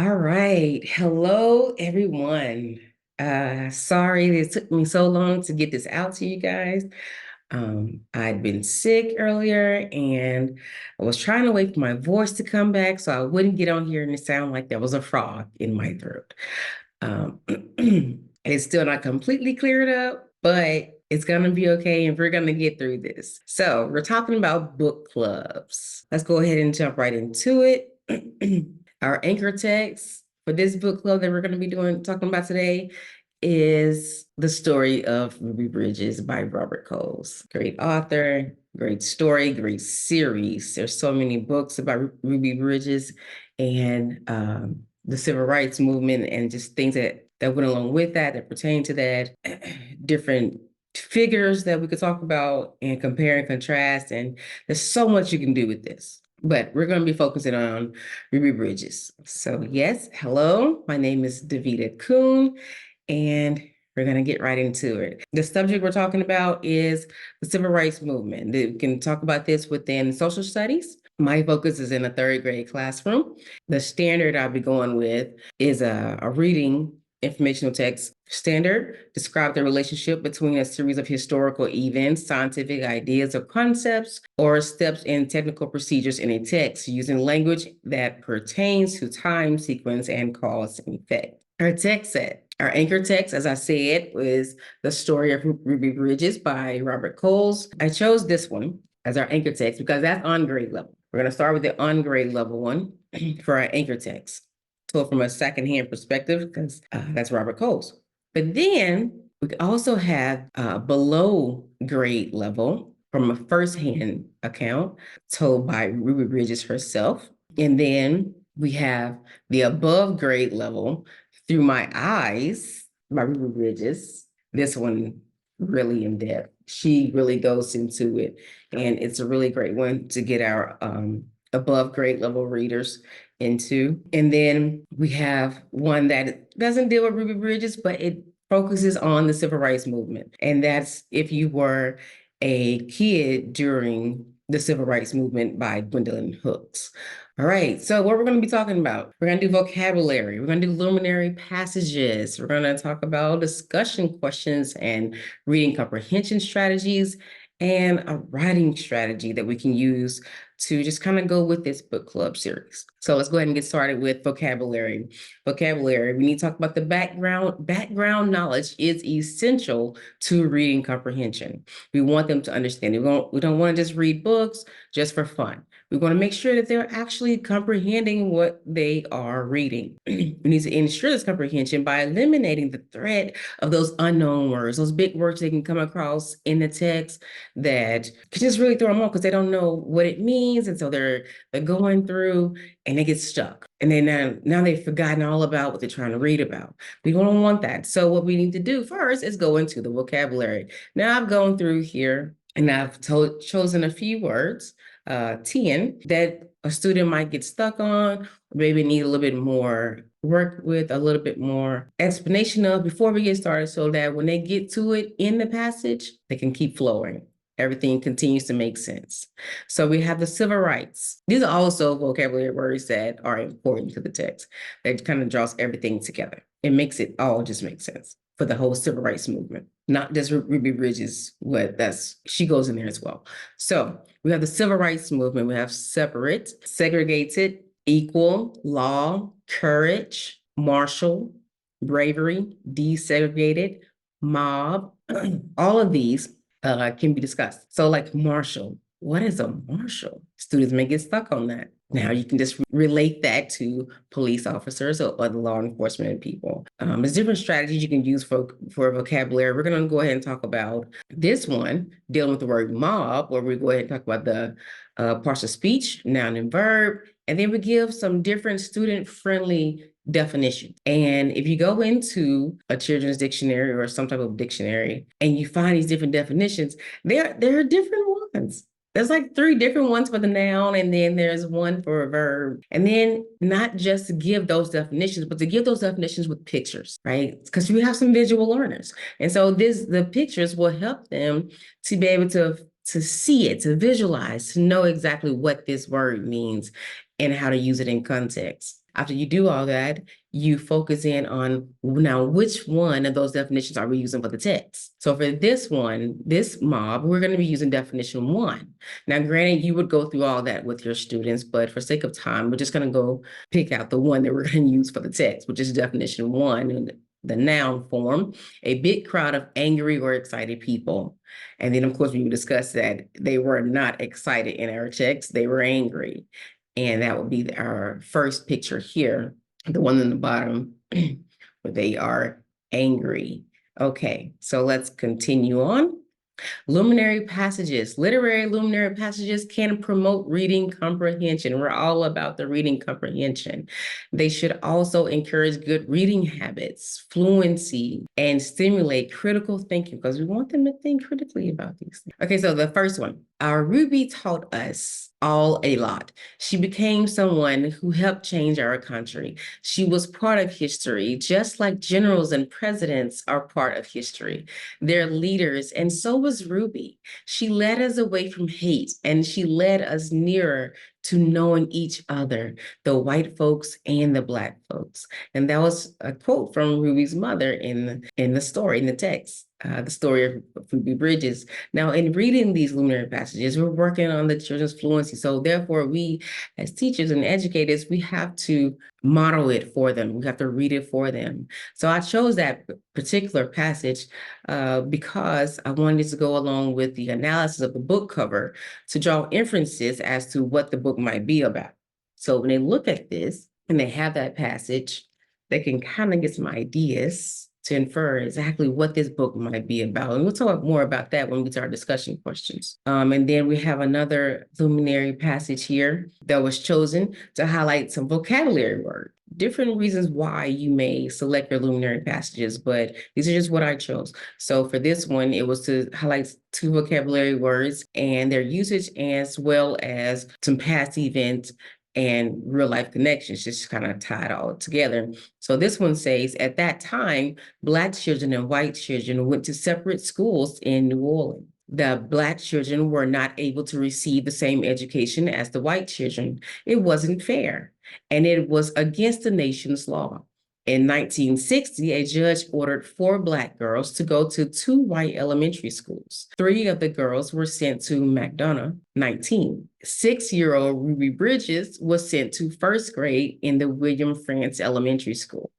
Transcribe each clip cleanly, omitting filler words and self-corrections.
All right. Hello, everyone. Sorry it took me so long to get this out to you guys. I'd been sick earlier and I was trying to wait for my voice to come back so I wouldn't get on here and it sound like there was a frog in my throat. Um, it's still not completely cleared up, but it's going to be okay and we're going to get through this. So, we're talking about book clubs. Let's go ahead and jump right into it. Our anchor text for this book club that we're going to be talking about today is The Story of Ruby Bridges by Robert Coles. Great author, great story, great series. There's so many books about Ruby Bridges and the civil rights movement and just things that went along with that pertain to that, different figures that we could talk about and compare and contrast. And there's so much you can do with this. But we're going to be focusing on Ruby Bridges. So yes, hello, my name is Davita Kuhn, and we're going to get right into it. The subject we're talking about is the civil rights movement. We can talk about this within social studies. My focus is in a third grade classroom. The standard I'll be going with is a reading informational text standard, describe the relationship between a series of historical events, scientific ideas or concepts, or steps in technical procedures in a text using language that pertains to time, sequence, and cause and effect. Our text set. Our anchor text, as I said, was The Story of Ruby Bridges by Robert Coles. I chose this one as our anchor text because that's on grade level. We're going to start with the on grade level one for our anchor text. So from a secondhand perspective, because that's Robert Coles. But then we also have below grade level from a firsthand account told by Ruby Bridges herself. And then we have the above grade level through My Eyes by Ruby Bridges. This one really in depth. She really goes into it. And it's a really great one to get our above grade level readers into. And then we have one that doesn't deal with Ruby Bridges, but it focuses on the civil rights movement. And that's If You Were a Kid During the Civil Rights Movement by Gwendolyn Hooks. All right, so what we're going to be talking about, we're going to do vocabulary, we're going to do luminary passages, we're going to talk about discussion questions and reading comprehension strategies, and a writing strategy that we can use to just kind of go with this book club series. So let's go ahead and get started with vocabulary. Vocabulary, we need to talk about the background. Background knowledge is essential to reading comprehension. We want them to understand. We don't want to just read books just for fun. We want to make sure that they're actually comprehending what they are reading. We need to ensure this comprehension by eliminating the threat of those unknown words, those big words they can come across in the text that can just really throw them off because they don't know what it means. And so they're going through and they get stuck. And then now they've forgotten all about what they're trying to read about. We don't want that. So what we need to do first is go into the vocabulary. Now I've gone through here and I've chosen a few words, 10, that a student might get stuck on, or maybe need a little bit more work with, a little bit more explanation of before we get started so that when they get to it in the passage, they can keep flowing. Everything continues to make sense. So we have the civil rights. These are also vocabulary words that are important to the text. That kind of draws everything together. It makes it all just make sense for the whole civil rights movement, not just Ruby Bridges, she goes in there as well. So we have the civil rights movement. We have separate, segregated, equal, law, courage, martial, bravery, desegregated, mob. All of these can be discussed. So like marshal, what is a marshal? Students may get stuck on that. Now you can just relate that to police officers or other law enforcement people. There's different strategies you can use for vocabulary. We're going to go ahead and talk about this one, dealing with the word mob, where we go ahead and talk about the parts of speech, noun and verb, and then we give some different student-friendly definition. And if you go into a children's dictionary or some type of dictionary and you find these different definitions, there are different ones. There's like 3 different ones for the noun, and then there's one for a verb. And then not just to give those definitions, but to give those definitions with pictures, right? Because we have some visual learners. And so the pictures will help them to be able to see it, to visualize, to know exactly what this word means and how to use it in context. After you do all that, you focus in on now which one of those definitions are we using for the text. So for this one, this mob, we're going to be using definition one. Now, granted, you would go through all that with your students, but for sake of time, we're just going to go pick out the one that we're going to use for the text, which is definition one in the noun form, a big crowd of angry or excited people. And then, of course, we discussed that they were not excited in our text, they were angry. And that would be our first picture here, the one in the bottom, where they are angry. Okay, so let's continue on. Luminary passages, literary luminary passages can promote reading comprehension. We're all about the reading comprehension. They should also encourage good reading habits, fluency, and stimulate critical thinking because we want them to think critically about these things. Okay, so the first one, our Ruby taught us all a lot. She became someone who helped change our country. She was part of history, just like generals and presidents are part of history. They're leaders, and so was Ruby. She led us away from hate, and she led us nearer to knowing each other, the white folks and the Black folks. And that was a quote from Ruby's mother in the story, in the text. The story of Ruby Bridges. Now, in reading these luminary passages, we're working on the children's fluency. So therefore, we as teachers and educators, we have to model it for them. We have to read it for them. So I chose that particular passage because I wanted to go along with the analysis of the book cover to draw inferences as to what the book might be about. So when they look at this and they have that passage, they can kind of get some ideas to infer exactly what this book might be about. And we'll talk more about that when we get to our discussion questions. And then we have another luminary passage here that was chosen to highlight some vocabulary words. Different reasons why you may select your luminary passages, but these are just what I chose. So for this one, it was to highlight 2 vocabulary words and their usage, as well as some past events and real life connections, just kind of tied all together. So this one says, at that time, Black children and white children went to separate schools in New Orleans. The Black children were not able to receive the same education as the white children. It wasn't fair, and it was against the nation's law. In 1960, a judge ordered 4 Black girls to go to 2 white elementary schools. 3 of the girls were sent to McDonough, 19. 6-year-old Ruby Bridges was sent to first grade in the William France Elementary School.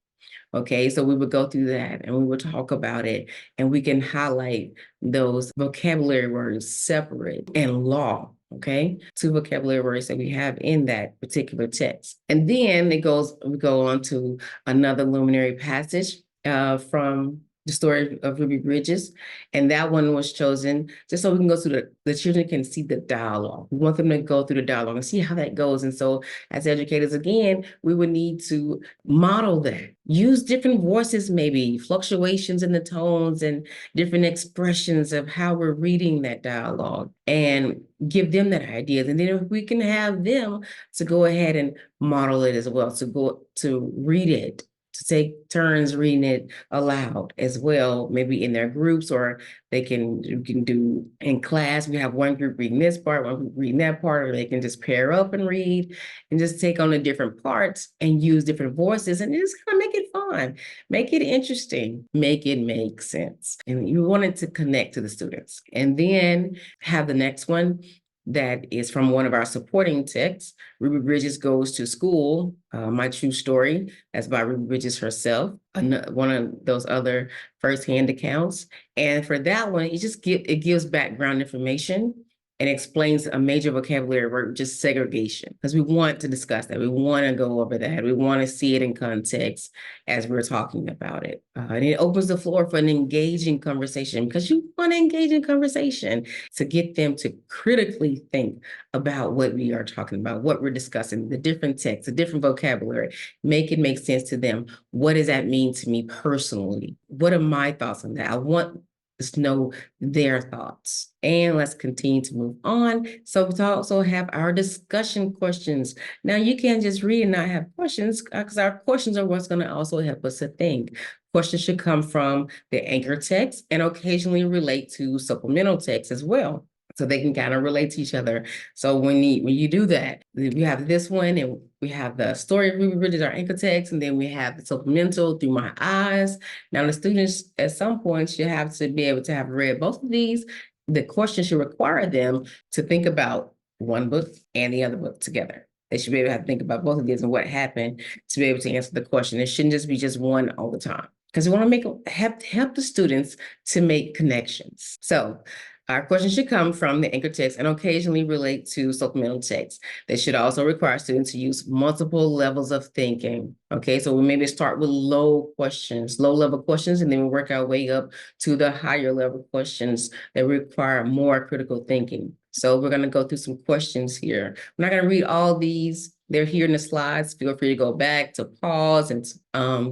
Okay, so we would go through that and we would talk about it, and we can highlight those vocabulary words separate and law. Okay, 2 vocabulary words that we have in that particular text. And then we go on to another luminary passage from the story of Ruby Bridges. And that one was chosen just so we can go through the children can see the dialogue. We want them to go through the dialogue and see how that goes. And so as educators, again, we would need to model that. Use different voices, maybe fluctuations in the tones and different expressions of how we're reading that dialogue, and give them that ideas. And then if we can have them to go ahead and model it as well, to read it, to take turns reading it aloud as well, maybe in their groups, or you can do in class. We have one group reading this part, one group reading that part, or they can just pair up and read and just take on the different parts and use different voices and just kind of make it fun, make it interesting, make it make sense. And you want it to connect to the students. And then have the next one that is from one of our supporting texts. Ruby Bridges Goes to School, My True Story. That's by Ruby Bridges herself, one of those other firsthand accounts. And for that one, it gives background information and explains a major vocabulary word, just segregation, because we want to discuss that. We want to go over that. We want to see it in context as we're talking about it. And it opens the floor for an engaging conversation, because you want to engage in conversation to get them to critically think about what we are talking about, what we're discussing, the different texts, the different vocabulary, make it make sense to them. What does that mean to me personally? What are my thoughts on that? I want to know their thoughts. And let's continue to move on. So we also have our discussion questions. Now you can't just read and not have questions, because our questions are what's going to also help us to think. Questions should come from the anchor text and occasionally relate to supplemental text as well. so they can kind of relate to each other. So when you do that, we have this one, and we have the story of Ruby Bridges, our anchor text, and then we have the supplemental Through My Eyes. Now the students at some point should have to be able to have read both of these. The question should require them to think about one book and the other book together. They should be able to, have to think about both of these and what happened to be able to answer the question. It shouldn't just be just one all the time, because we want to help the students to make connections. So our questions should come from the anchor text and occasionally relate to supplemental text. They should also require students to use multiple levels of thinking. Okay, so we maybe start with low level questions, and then we work our way up to the higher level questions that require more critical thinking. So we're going to go through some questions here. I'm not going to read all these. They're here in the slides. Feel free to go back to pause and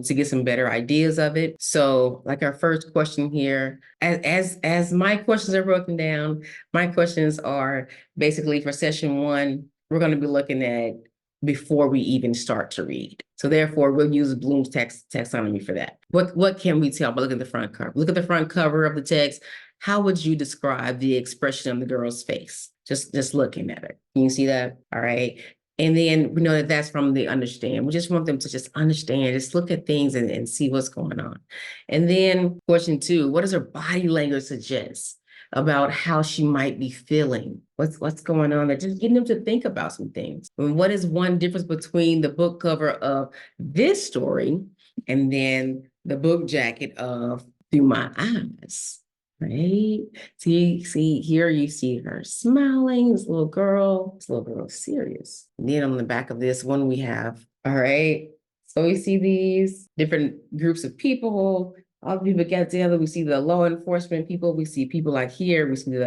to get some better ideas of it. So, like our first question here, as my questions are broken down, my questions are basically for session 1. We're going to be looking at before we even start to read. So therefore, we'll use Bloom's taxonomy for that. What can we tell by looking at the front cover? Look at the front cover of the text. How would you describe the expression on the girl's face? Just looking at it. Can you see that? All right. And then we know that that's from the understand. We just want them to just understand, just look at things and see what's going on. And then question 2, what does her body language suggest about how she might be feeling? What's going on there? Just getting them to think about some things. And what is one difference between the book cover of this story and then the book jacket of Through My Eyes? Right? See, here you see her smiling, this little girl is serious. And then on the back of this one, we have, all right, so we see these different groups of people, all the people get together. We see the law enforcement people. We see people like here. We see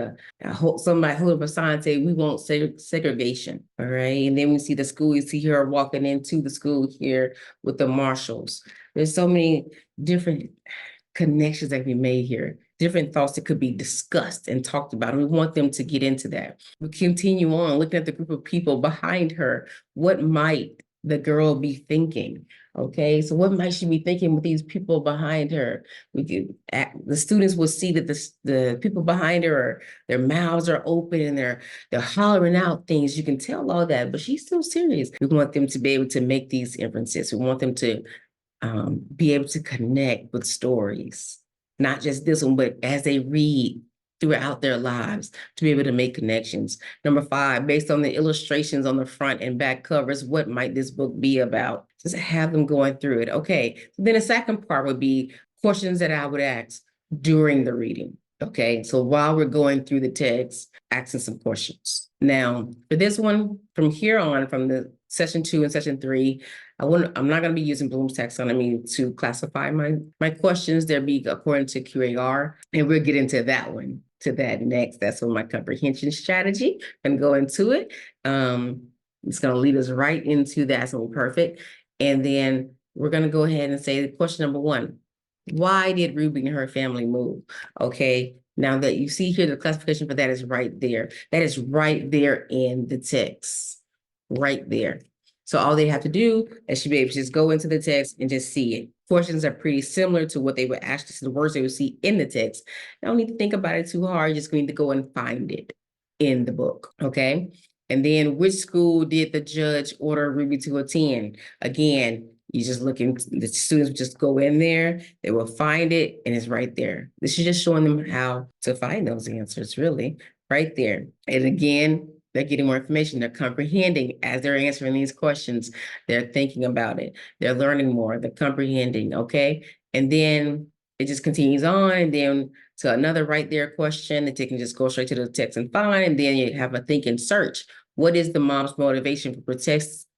somebody holding up a sign saying, we won't segregation, all right? And then we see the school. You see her walking into the school here with the marshals. There's so many different connections that we made here, different thoughts that could be discussed and talked about. And we want them to get into that. We continue on looking at the group of people behind her. What might the girl be thinking? Okay, so what might she be thinking with these people behind her? The students will see that the people behind her, their mouths are open and they're hollering out things. You can tell all that, but she's still serious. We want them to be able to make these inferences. We want them to be able to connect with stories, not just this one, but as they read throughout their lives, to be able to make connections. Number 5, based on the illustrations on the front and back covers, what might this book be about? Just have them going through it. Okay, so then the second part would be questions that I would ask during the reading. Okay, so while we're going through the text, asking some questions. Now, for this one, from here on, from the session 2 and session 3, I'm not going to be using Bloom's taxonomy to classify my questions. They'll be according to CIR, and we'll get into that next. That's what my comprehension strategy, and go into it. It's going to lead us right into that, so perfect. And then we're going to go ahead and say question number 1. Why did Ruby and her family move? Okay, now that you see here, the classification for that is right there. That is right there in the text, right there. So all they have to do is should be able to just go into the text and just see it. Questions are pretty similar to what they would actually see, the words they would see in the text. You don't need to think about it too hard. You just need to go and find it in the book, okay? And then which school did the judge order Ruby to attend? Again, you just looking, the students just go in there, they will find it, and it's right there. This is just showing them how to find those answers, really, right there. And again, they're getting more information. They're comprehending as they're answering these questions. They're thinking about it. They're learning more. They're comprehending, okay? And then it just continues on, and then to another right there question that they can just go straight to the text and find, and then you have a think and search. What is the mom's motivation for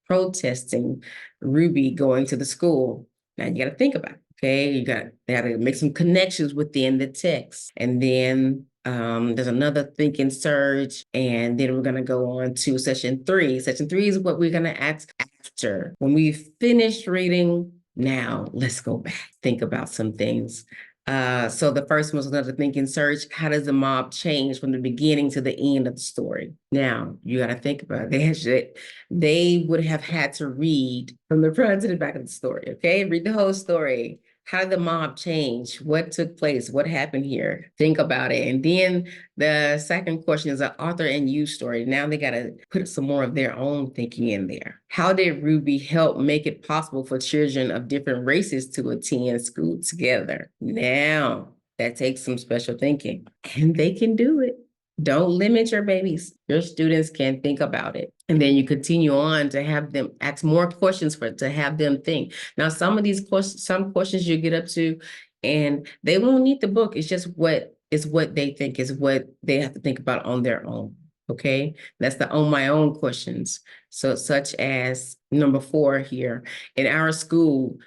protesting Ruby going to the school? Now you got to think about it, okay? They got to make some connections within the text. And then there's another think and search, and then we're going to go on to session 3. Session 3 is what we're going to ask after. When we finish reading, now let's go back, think about some things. So the first one was another think and search. How does the mob change from the beginning to the end of the story? Now, you got to think about it. They would have had to read from the front to the back of the story, okay? Read the whole story. How did the mob change? What took place? What happened here? Think about it. And then the second question is an author and you story. Now they got to put some more of their own thinking in there. How did Ruby help make it possible for children of different races to attend school together? Now that takes some special thinking, and they can do it. Don't limit your babies. Your students can think about it. And then you continue on to have them ask more questions to have them think. Now, some of these questions, some questions you get up to, and they won't need the book. It's just what they think is what they have to think about on their own. Okay. That's the on my own questions. So such as number 4 here, in our school,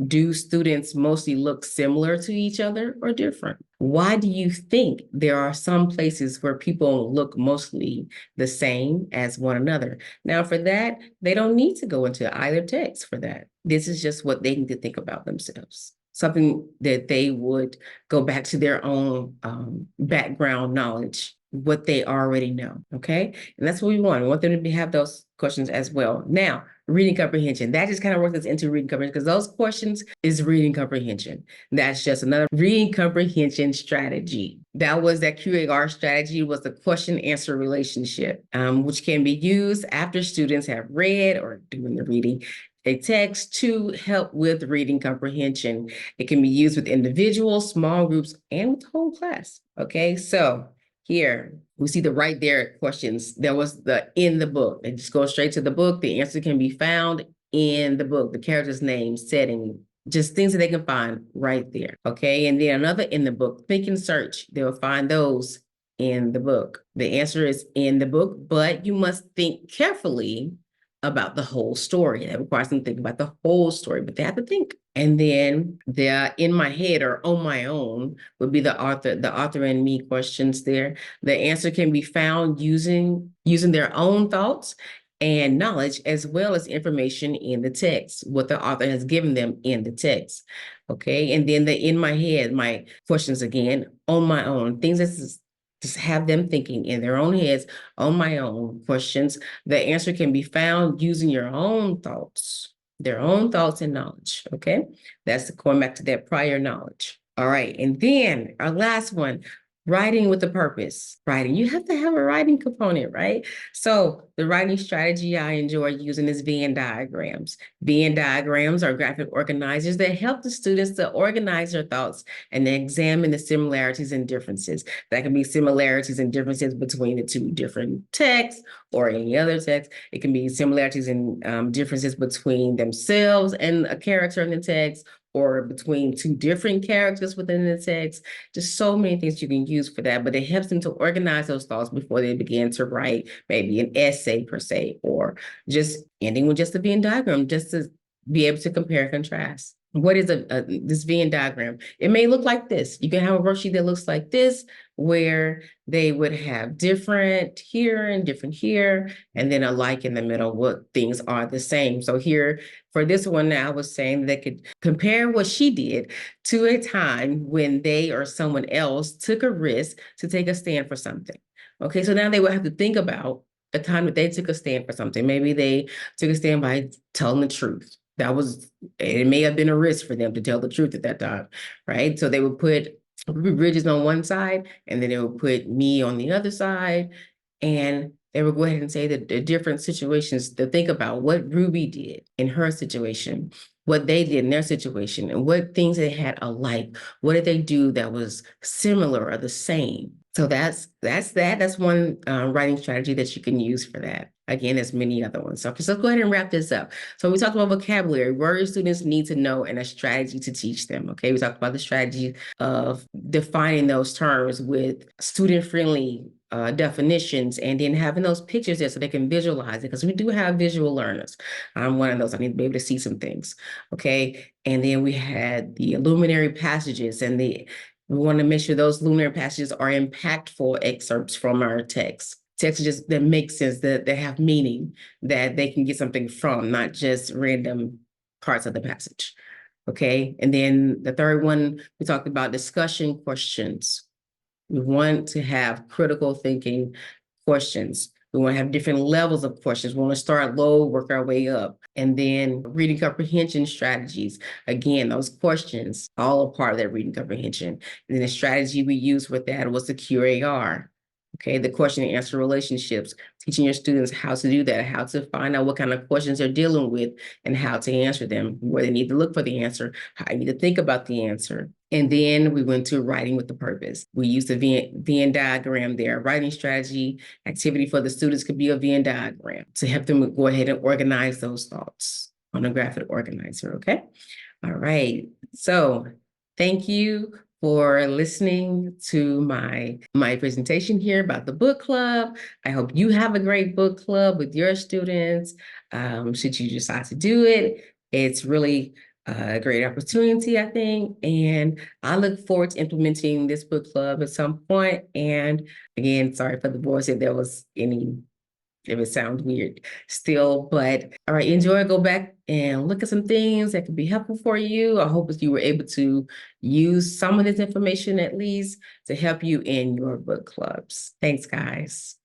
do students mostly look similar to each other or different? Why do you think there are some places where people look mostly the same as one another? Now, for that, they don't need to go into either text for that. This is just what they need to think about themselves. Something that they would go back to their own background knowledge, what they already know, okay? And that's what we want. We want them to have those questions as well. Now, reading comprehension. That just kind of works us into reading comprehension because those questions is reading comprehension. That's just another reading comprehension strategy. That CIR strategy was the question answer relationship, which can be used after students have read or doing the reading a text to help with reading comprehension. It can be used with individuals, small groups, and with the whole class. Okay, so here we see the right there questions. There was the in the book. It just goes straight to the book. The answer can be found in the book, the character's name, setting, just things that they can find right there. Okay, and then another in the book, think and search. They'll find those in the book. The answer is in the book, but you must think carefully about the whole story. That requires them to think about the whole story, but they have to think. And then the in my head or on my own would be the author and me questions there. The answer can be found using their own thoughts and knowledge, as well as information in the text, what the author has given them in the text. Okay. And then the in my head, my questions again, on my own, things that's just have them thinking in their own heads, on my own questions. The answer can be found using your own thoughts, their own thoughts and knowledge. Okay. That's going back to that prior knowledge. All right. And then our last one, writing with a purpose. Writing, you have to have a writing component, right? So the writing strategy I enjoy using is Venn diagrams. Venn diagrams are graphic organizers that help the students to organize their thoughts and examine the similarities and differences. That can be similarities and differences between the two different texts or any other text. It can be similarities and differences between themselves and a character in the text, or between two different characters within the text. Just so many things you can use for that, but it helps them to organize those thoughts before they begin to write maybe an essay per se, or just ending with just a Venn diagram, just to be able to compare and contrast. What is this Venn diagram? It may look like this. You can have a worksheet that looks like this, where they would have different here and different here, and then a like in the middle, what things are the same. So here, for this one, I was saying they could compare what she did to a time when they or someone else took a risk to take a stand for something. Okay, so now they would have to think about a time that they took a stand for something. Maybe they took a stand by telling the truth. It may have been a risk for them to tell the truth at that time, right? So they would put Ruby Bridges on one side, and then they would put me on the other side, and they would go ahead and say that the different situations to think about what Ruby did in her situation, what they did in their situation, and what things they had alike. What did they do that was similar or the same? So that's that. That's one writing strategy that you can use for that. Again, there's many other ones. So let's go ahead and wrap this up. So we talked about vocabulary, words students need to know, and a strategy to teach them. Okay, we talked about the strategy of defining those terms with student-friendly definitions, and then having those pictures there so they can visualize it, because we do have visual learners. I'm one of those. I need to be able to see some things. Okay, and then we had the luminary passages, and we want to make sure those luminary passages are impactful excerpts from our text. Texts just that make sense, that they have meaning, that they can get something from, not just random parts of the passage. Okay, and then the third one, we talked about discussion questions. We want to have critical thinking questions. We want to have different levels of questions. We want to start low, work our way up. And then reading comprehension strategies. Again, those questions, all a part of that reading comprehension. And then the strategy we used with that was the CIR. Okay, the question and answer relationships, teaching your students how to do that, how to find out what kind of questions they're dealing with and how to answer them, where they need to look for the answer, how you need to think about the answer. And then we went to writing with the purpose. We used the Venn diagram there. Writing strategy, activity for the students could be a Venn diagram to help them go ahead and organize those thoughts on a graphic organizer, okay? All right, so thank you for listening to my presentation here about the book club. I hope you have a great book club with your students. Should you decide to do it, it's really a great opportunity, I think. And I look forward to implementing this book club at some point. And again, sorry for the voice if there was any, if it sounds weird still, but all right, enjoy, go back and look at some things that could be helpful for you. I hope that you were able to use some of this information at least to help you in your book clubs. Thanks, guys.